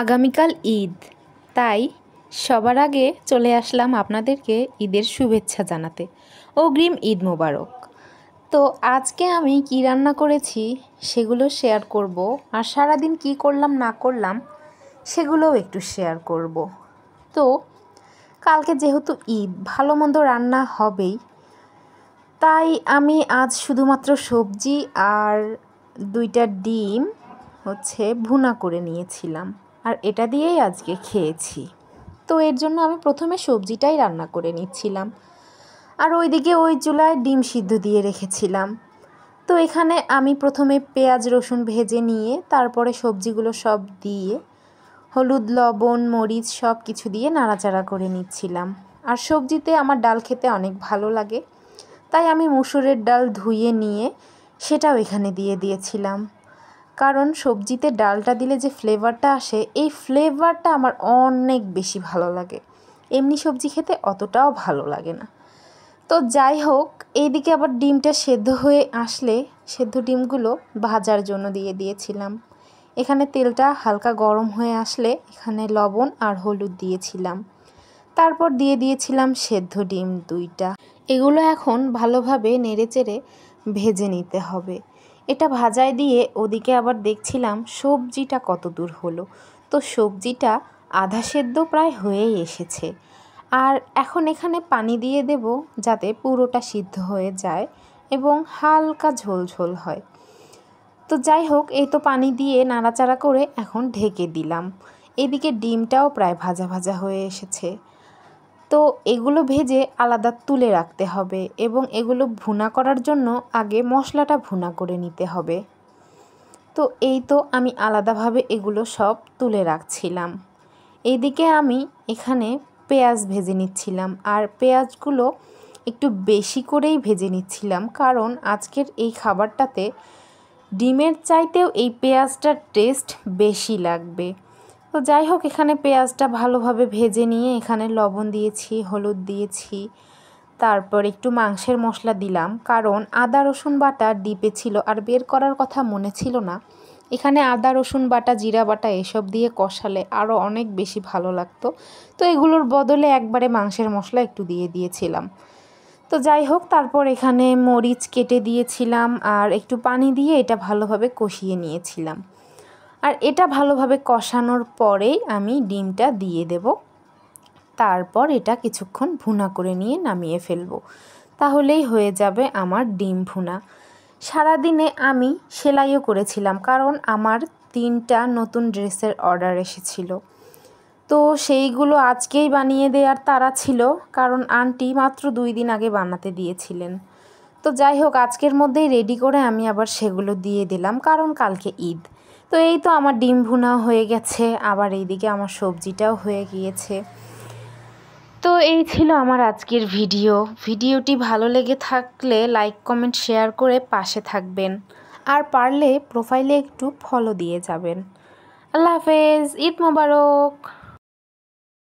আগামীকাল ঈদ, তাই সবার আগে চলে আসলাম আপনাদেরকে ঈদের শুভেচ্ছা জানাতে। অগ্রিম ঈদ মোবারক। তো আজকে আমি কি রান্না করেছি সেগুলো শেয়ার করব, আর সারাদিন কি করলাম না করলাম সেগুলোও একটু শেয়ার করব। তো কালকে যেহেতু ঈদ, ভালো মন্দ রান্না হবেই, তাই আমি আজ শুধুমাত্র সবজি আর 2টা ডিম ভুনা করে নিয়েছিলাম, আর এটা দিয়েই আজকে খেয়েছি। তো এর জন্য আমি প্রথমে সবজিটাই রান্না করে নিচ্ছিলাম, আর ওইদিকে ওই চুলায় ডিম সিদ্ধ দিয়ে রেখেছিলাম। তো এখানে আমি প্রথমে পেঁয়াজ রসুন ভেজে নিয়ে তারপরে সবজিগুলো সব দিয়ে হলুদ লবণ মরিচ সব কিছু দিয়ে নাড়াচাড়া করে নিচ্ছিলাম। আর সবজিতে আমার ডাল খেতে অনেক ভালো লাগে, তাই আমি মুসুরের ডাল ধুয়ে নিয়ে সেটাও এখানে দিয়ে দিয়েছিলাম, কারণ সবজিতে ডালটা দিলে যে ফ্লেভারটা আসে, এই ফ্লেভারটা আমার অনেক বেশি ভালো লাগে। এমনি সবজি খেতে অতটাও ভালো লাগে না। তো যাই হোক, এইদিকে আবার ডিমটা সেদ্ধ হয়ে আসলে সেদ্ধ ডিমগুলো ভাজার জন্য দিয়ে দিয়েছিলাম। এখানে তেলটা হালকা গরম হয়ে আসলে এখানে লবণ আর হলুদ দিয়েছিলাম, তারপর দিয়ে দিয়েছিলাম সেদ্ধ ডিম 2টা। এগুলো এখন ভালোভাবে নেড়েচেড়ে ভেজে নিতে হবে। এটা ভাজায় দিয়ে ওদিকে আবার দেখছিলাম সবজিটা কত দূর হলো। তো সবজিটা আধা সেদ্ধ প্রায় হয়েই এসেছে, আর এখন এখানে পানি দিয়ে দেব যাতে পুরোটা সিদ্ধ হয়ে যায় এবং হালকা ঝোল ঝোল হয়। তো যাই হোক, এই তো পানি দিয়ে নাড়াচাড়া করে এখন ঢেকে দিলাম। এদিকে ডিমটাও প্রায় ভাজা ভাজা হয়ে এসেছে। তো এগুলো ভেজে আলাদা তুলে রাখতে হবে এবং এগুলো ভুনা করার জন্য আগে মশলাটা ভুনা করে নিতে হবে। তো এই তো আমি আলাদাভাবে এগুলো সব তুলে রাখছিলাম। এইদিকে আমি এখানে পেঁয়াজ ভেজে নিচ্ছিলাম, আর পেঁয়াজগুলো একটু বেশি করেই ভেজে নিচ্ছিলাম, কারণ আজকের এই খাবারটাতে ডিমের চাইতেও এই পেঁয়াজটার টেস্ট বেশি লাগবে। তো যাই হোক, এখানে পেঁয়াজটা ভালোভাবে ভেজে নিয়ে এখানে লবণ দিয়েছি, হলুদ দিয়েছি, তারপর একটু মাংসের মশলা দিলাম, কারণ আদা রসুন বাটা ডিপে ছিল আর বের করার কথা মনে ছিল না। এখানে আদা রসুন বাটা জিরা বাটা এসব দিয়ে কষালে আরও অনেক বেশি ভালো লাগতো। তো এগুলোর বদলে একবারে মাংসের মশলা একটু দিয়ে দিয়েছিলাম। তো যাই হোক, তারপর এখানে মরিচ কেটে দিয়েছিলাম আর একটু পানি দিয়ে এটা ভালোভাবে কষিয়ে নিয়েছিলাম। আর এটা ভালোভাবে কষানোর পরেই আমি ডিমটা দিয়ে দেব, তারপর এটা কিছুক্ষণ ভুনা করে নিয়ে নামিয়ে ফেলবো। তাহলেই হয়ে যাবে আমার ডিম ভুনা। সারাদিনে আমি সেলাইও করেছিলাম, কারণ আমার 3টা নতুন ড্রেসের অর্ডার এসেছিল। তো সেইগুলো আজকেই বানিয়ে দেওয়ার তাড়া ছিল, কারণ আন্টি মাত্র 2 দিন আগে বানাতে দিয়েছিলেন। তো যাই হোক, আজকের মধ্যেই রেডি করে আমি আবার সেগুলো দিয়ে দিলাম, কারণ কালকে ঈদ। তো এই তো আমার ডিম ভুনাও হয়ে গেছে, আবার এইদিকে আমার সবজিটাও হয়ে গিয়েছে। তো এই ছিল আমার আজকের ভিডিওটি ভালো লেগে থাকলে লাইক কমেন্ট শেয়ার করে পাশে থাকবেন, আর পারলে প্রোফাইলে একটু ফলো দিয়ে যাবেন। আল্লাহ হাফেজ, ঈদ মোবারক।